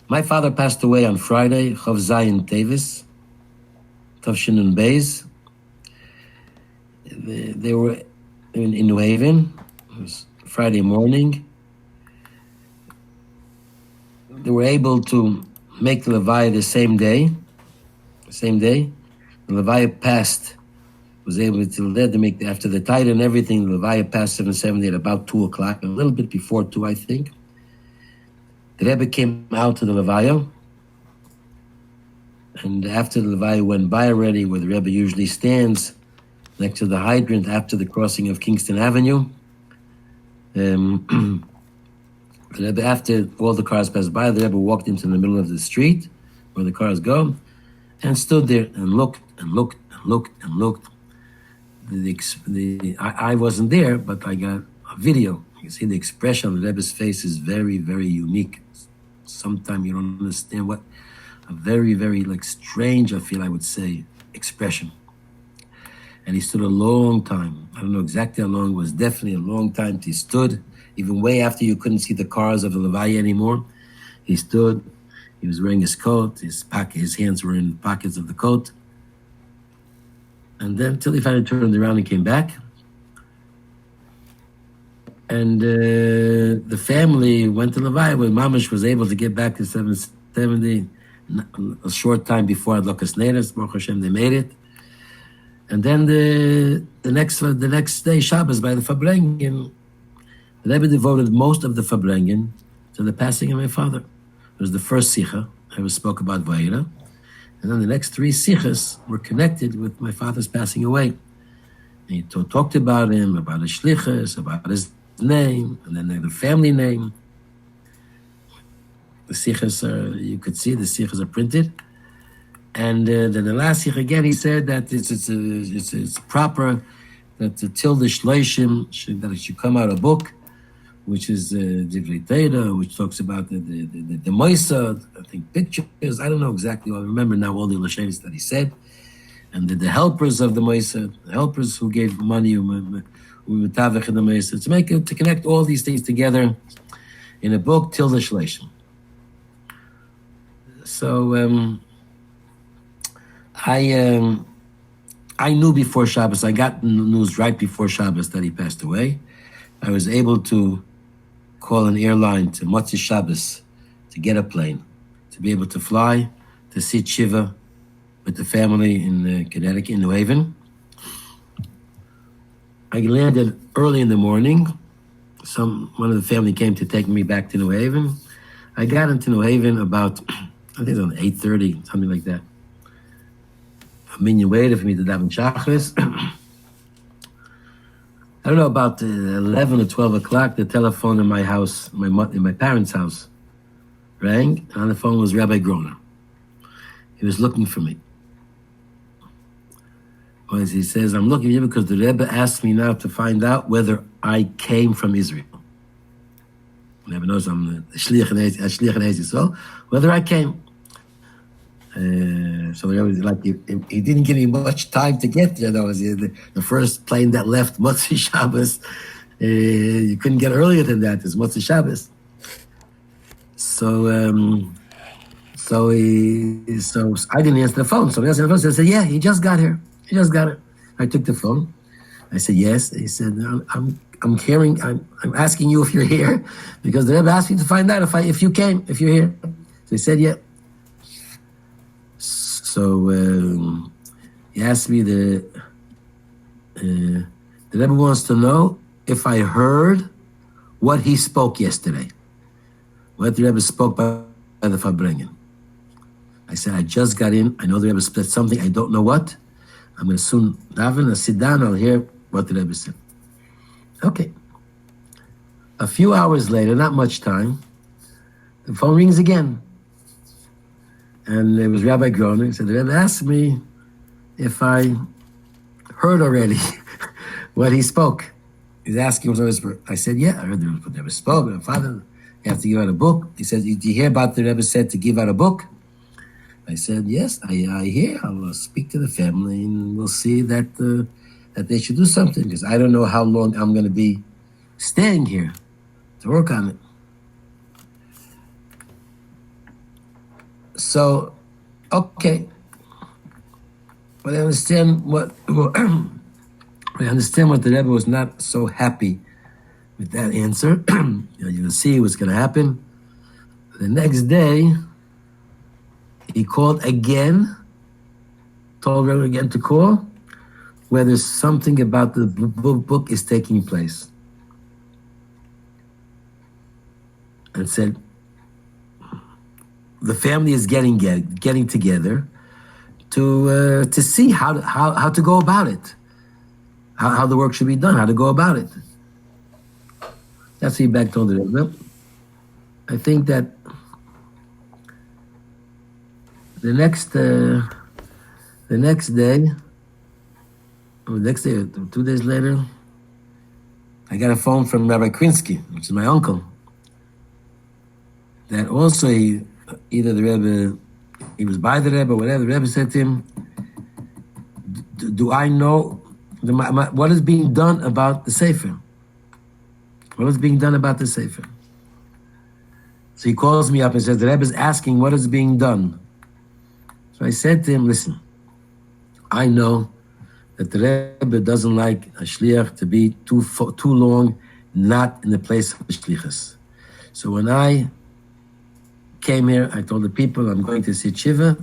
My father passed away on Friday, Chav Zayin Teves, t'shnun Beis. They were in New Haven. It was Friday morning. They were able to make the Levaya the same day. The Levaya passed, was able to let them make, after the tide and everything, the Levaya passed 770 at about 2 o'clock, a little bit before 2, I think. The Rebbe came out to the Levaya, and after the Levaya went by already, where the Rebbe usually stands, next to the hydrant after the crossing of Kingston Avenue, the Rebbe, after all the cars passed by, the Rebbe walked into the middle of the street where the cars go, and stood there and looked and looked and looked and looked. I wasn't there, but I got a video. You can see the expression on the Rebbe's face is very, very unique. Sometimes you don't understand what a very, very strange, I would say, expression. And he stood a long time. I don't know exactly how long. It was definitely a long time. He stood, even way after you couldn't see the cars of the Levaya anymore. He stood. He was wearing his coat. His hands were in the pockets of the coat. And then till he finally turned around and came back. And the family went to Levaya when Mamash was able to get back to 770. A short time before Adlokas Neiras, Baruch Hashem, they made it. And then the next day, Shabbos, by the Fabrengen, the Rebbe devoted most of the Fabrengen to the passing of my father. It was the first Sicha. I ever spoke about Vaira. And then the next 3 Sichas were connected with my father's passing away. And he talked about him, about his shlichus, about his name, and then the family name. The Sichas are, you could see the Sichas are printed. And then the last Sich again, he said that it's proper that till the Shleishim, that it should come out a book, which is Divrei Torah, which talks about the Moisad, I think pictures, I don't know exactly, I remember now all the Lashonos that he said, and the helpers of the Moisad, the helpers who gave money, to connect all these things together in a book till the Shleishim. So I knew before Shabbos, I got news right before Shabbos that he passed away. I was able to call an airline to Motzi Shabbos to get a plane, to be able to fly, to see Shiva with the family in Connecticut, in New Haven. I landed early in the morning. One of the family came to take me back to New Haven. I got into New Haven about, I think it was 8:30, something like that. A minyan waited for me to daven Shachris. I don't know, about 11 or 12 o'clock, the telephone in my house, in my parents' house, rang, and on the phone was Rabbi Groner. He was looking for me. As he says, I'm looking for you because the Rebbe asked me now to find out whether I came from Israel. The Rebbe knows I'm the shliach in Israel, whether I came. So it was like he didn't give me much time to get there. That was the first plane that left Motzi Shabbos. You couldn't get earlier than that. It's Motzi Shabbos. So I didn't answer the phone. So I answered the phone. So I said, "Yeah, he just got here. He just got it." I took the phone. I said, "Yes." He said, "I'm asking you if you're here because the Rebbe asked me to find out if you're here." So he said, "Yeah." So he asked me, the Rebbe wants to know if I heard what he spoke yesterday, what the Rebbe spoke by the Fabrengen. I said, I just got in. I know the Rebbe said something. I don't know what. I'm going to soon daven, I'll sit down, I'll hear what the Rebbe said. Okay. A few hours later, not much time, the phone rings again. And it was Rabbi Groner. He said, the Rebbe asked me if I heard already what he spoke. He's asking what I said, yeah, I heard what the Rebbe spoke. My father, you have to give out a book. He said, did you hear about the Rebbe said to give out a book? I said, yes, I hear. I'll speak to the family and we'll see that they should do something because I don't know how long I'm going to be staying here to work on it. So, okay. But I understand what the Rebbe was not so happy with that answer. You can see what's going to happen. The next day, he called again, told Rebbe again to call, whether something about the book is taking place. And said, the family is getting together to see how to go about it, how the work should be done, how to go about it. That's what he back told the Rebbe. I think that the next day, or 2 days later, I got a phone from Rabbi Krinsky, which is my uncle, that also either the Rebbe, he was by the Rebbe, whatever, the Rebbe said to him, do I know what is being done about the Sefer? What is being done about the Sefer? So he calls me up and says, the Rebbe is asking what is being done. So I said to him, listen, I know that the Rebbe doesn't like a shliach to be too long not in the place of the shlichus. So when I came here, I told the people I'm going to sit Shiva.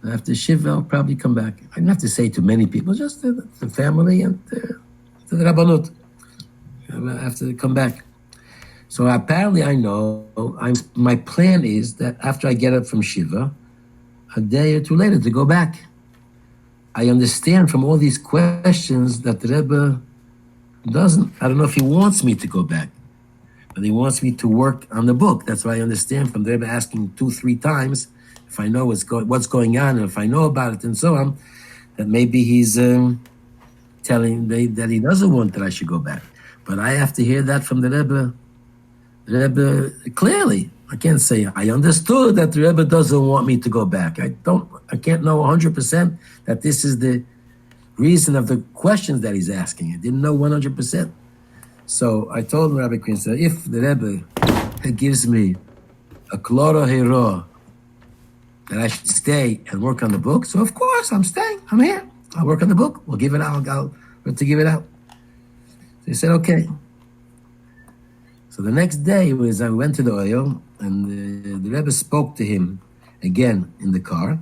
And after Shiva, I'll probably come back. I didn't have to say to many people, just to the family and to the Rabbanut. I have to come back. So apparently I know, my plan is that after I get up from Shiva, a day or two later to go back. I understand from all these questions that the Rebbe doesn't, I don't know if he wants me to go back, but he wants me to work on the book. That's what I understand from the Rebbe asking 2-3 times if I know what's going on, and if I know about it and so on, that maybe he's telling me that he doesn't want that I should go back. But I have to hear that from the Rebbe clearly. I can't say I understood that the Rebbe doesn't want me to go back. I can't know 100% that this is the reason of the questions that he's asking. I didn't know 100%. So I told Rabbi Krinzer, if the Rebbe gives me a klora hero that I should stay and work on the book, so of course I'm staying. I'm here. I'll work on the book. We'll give it out. I'll to give it out. So he said, okay. So the next day I went to the oil, and the Rebbe spoke to him again in the car,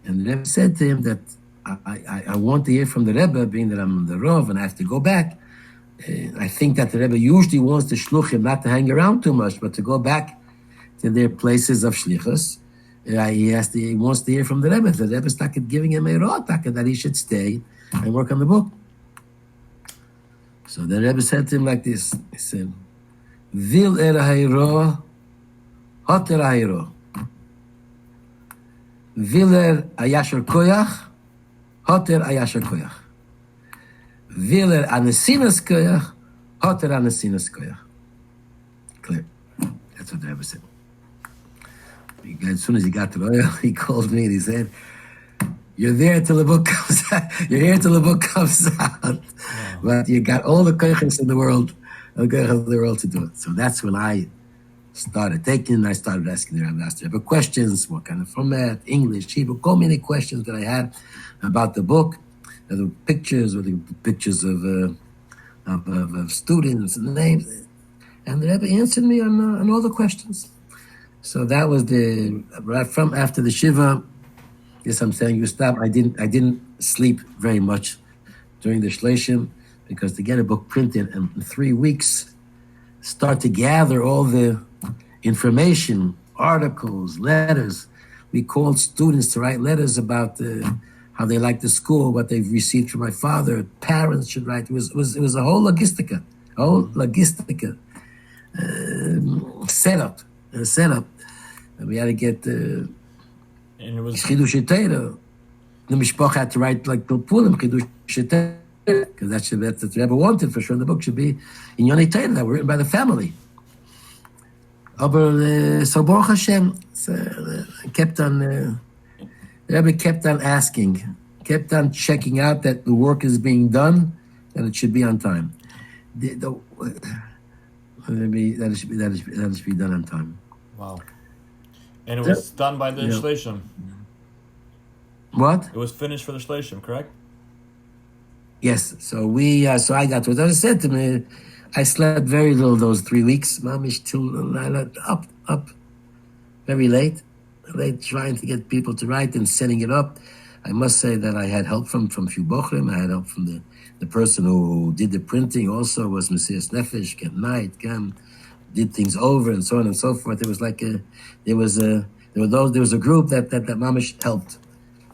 and the Rebbe said to him that I want to hear from the Rebbe, being that I'm the Rov and I have to go back. I think that the Rebbe usually wants the shluchim not to hang around too much, but to go back to their places of shlichus. He wants to hear from the Rebbe. The Rebbe started giving him a ro'at that he should stay and work on the book. So the Rebbe said to him like this. He said, Vil hayro, hoter hayro. Viler ayashar koyach, hoter ayashar koyach. Viler anesinas koyach, hoter anesinas koyach. Clear. That's what the Rebbe said. As soon as he got to the oil, he called me and he said, you're there till the book comes out. You're here till the book comes out. Wow. But you got all the koyachs in the world, to do it. So that's when I started taking, I started asking the Rebbe, asked the Rebbe questions, what kind of format, English, Hebrew, so many questions that I had about the book, the pictures, of students and names. And the Rebbe answered me on all the questions. So that was right from after the Shiva. Yes, I'm saying you stop. I didn't sleep very much during the Shleishim, because to get a book printed in 3 weeks, start to gather all the information, articles, letters. We called students to write letters about how they like the school, what they've received from my father. Parents should write. It was a whole logistica, setup. And we had to get and it was Chidush Teira. The Mishpach had to write like Pilpulim, Chidush Teira, because that's what the Rebbe wanted for sure. The book should be in Yonei Teira that were written by the family. So Baruch Hashem, kept on. The Rebbe kept on asking, kept on checking out that the work is being done and it should be on time. That it should be done on time. Wow. And it was done by the Shlishim. What? It was finished for the Shlishim, correct? Yes. So so I got what I said to me. I slept very little those 3 weeks. Mamish till up, very late, trying to get people to write and setting it up. I must say that I had help from few bochrim. I had help from the person who did the printing. Also was Messias Nefesh, night, did things over and so on and so forth. It was like there was a group that Mamish helped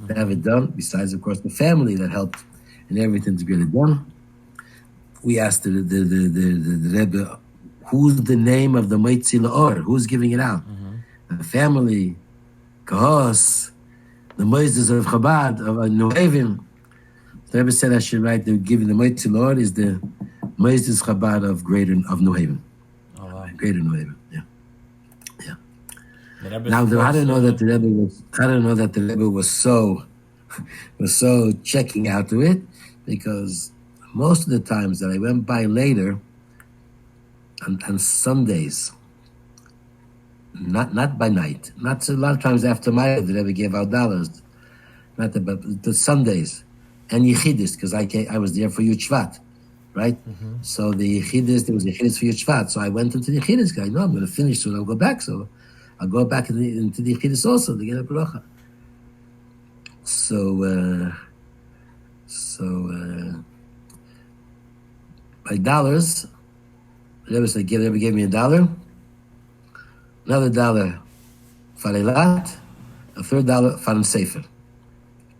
to have it done. Besides, of course, the family that helped and everything to get it done. We asked the Rebbe, who's the name of the Moitzi La'or? Who's giving it out? The family, Kahos, the Moises of Chabad, of Nuhavim. The Rebbe said I should write the giving the Moitzi La'or is the Moises Chabad of Nuhavim. Oh, wow. Greater Nuhavim, yeah. Now, I don't know that the Rebbe was so checking out to it, because most of the times that I went by later, on Sundays, not by night, not a lot of times after my the Rebbe gave out dollars, but the Sundays and Yechidis, because I was there for Yud Shvat, right? So the Yechidis, there was Yechidis for Yud Shvat, so I went into the Yechidis, because I know I'm going to finish soon, I'll go back, so I'll go back into the Yechidis also to get a bracha. So by dollars, the Rebbe said, Rebbe gave me $1, another $1 for Eilat, a third $1 for Sefer.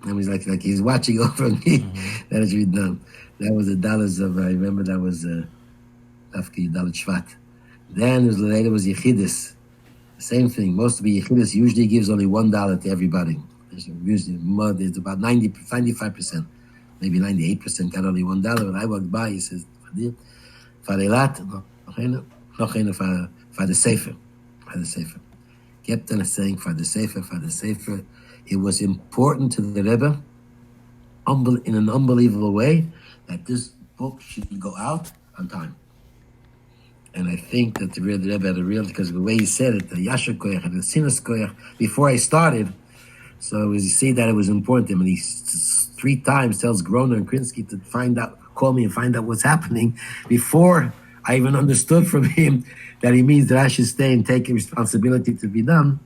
And he's like he's watching over me. That is really done. That was the dollars of, I remember that was Afki Dalet Shvat. Then later was Yechidis. Same thing. Most of the Yechidis usually gives only $1 to everybody. Usually, it's about 95%, maybe 98% got only $1. When I walked by, he says, for Eilat, for the Sefer. Kept on saying, for the Sefer. It was important to the Rebbe, in an unbelievable way, that this book should go out on time. And I think that the Rebbe had a real, because of the way he said it, the Yasher Koyach and the Sinas Koyach, before I started, so you see that it was important to him, and he 3 times tells Groner and Krinsky to call me and find out what's happening, before I even understood from him that he means that I should stay and take responsibility to be done.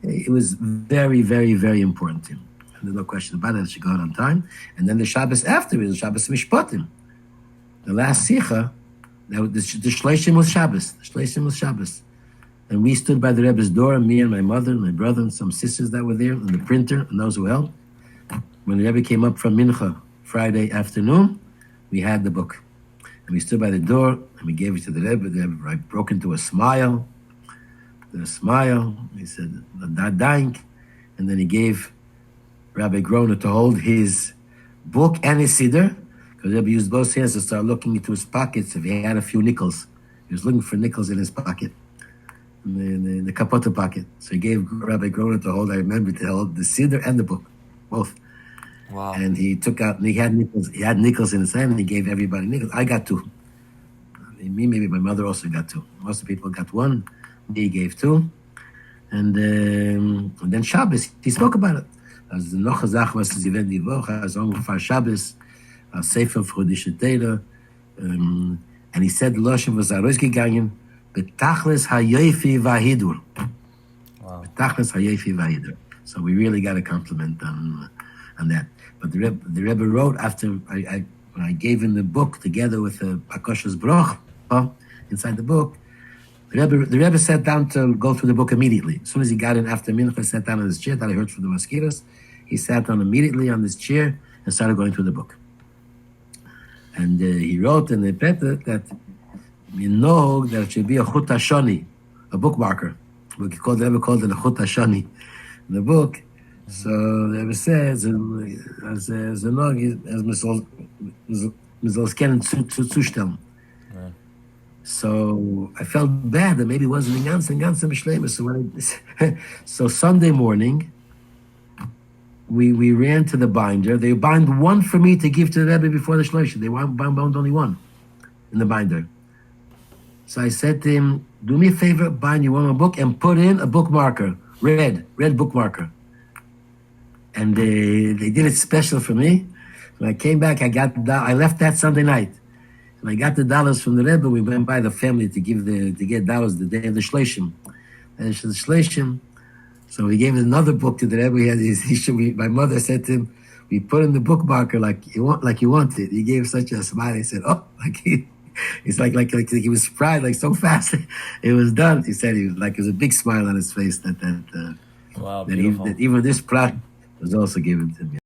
It was very, very, very important to him. And there's no question about it, it should go out on time. And then the Shabbos after is Shabbos Mishpatim. The last Sikha, the Shleishim was Shabbos. And we stood by the Rebbe's door, me and my mother and my brother and some sisters that were there, and the printer and those who helped. When the Rebbe came up from Mincha Friday afternoon, we had the book. And we stood by the door and we gave it to the Rebbe. The Rebbe broke into a smile. He said, "Dank," and then he gave Rabbi Groner to hold his book and his siddur, because Rebbe used both hands to start looking into his pockets if he had a few nickels. He was looking for nickels in his pocket, in the kapota pocket. So he gave Rabbi Groner to hold. I remember to hold the siddur and the book, both. Wow! And he took out. And he had nickels. He had nickels in his hand, and he gave everybody nickels. I got 2. Me, maybe my mother also got 2. Most of the people got 1. He gave 2, and then Shabbos, he spoke about it. As the noch Zach was the event die Woche, as ungefähr Shabbos, a Sefer Frodische Teile, and he said the Loshem was rausgegangen, betachlis hayefi vahidur. Wow. Betachlis hayefi vahidur. So we really got a compliment on that. But the Rebbe wrote after when I gave him the book together with the Akosha's Broch inside the book. The Rebbe sat down to go through the book immediately. As soon as he got in after Mincha, sat down on his chair, that I heard from the mosquitoes. He sat down immediately on this chair and started going through the book. And he wrote in the Peter that you know that it should be a ''t'shn, a bookmarker. The Rebbe called it a ''t'shn in the book. So the Rebbe says, as zustellen. So I felt bad that maybe it wasn't in ganzen Mishlema. So Sunday morning, we ran to the binder. They bound 1 for me to give to the Rebbe before the shliach. They bound only 1 in the binder. So I said to him, do me a favor, bind you 1 more book and put in a bookmarker red bookmarker. And they did it special for me. When I came back, I left that Sunday night. And I got the dollars from the Rebbe. We went by the family to get dollars the day of the shliachim. And the shliachim, so he gave another book to the Rebbe. My mother said to him, we put in the bookmarker like you wanted. He gave such a smile. He said, "Oh, it's like he was surprised, like so fast. It was done." He said it was a big smile on his face that Wow, beautiful. that even this product was also given to me.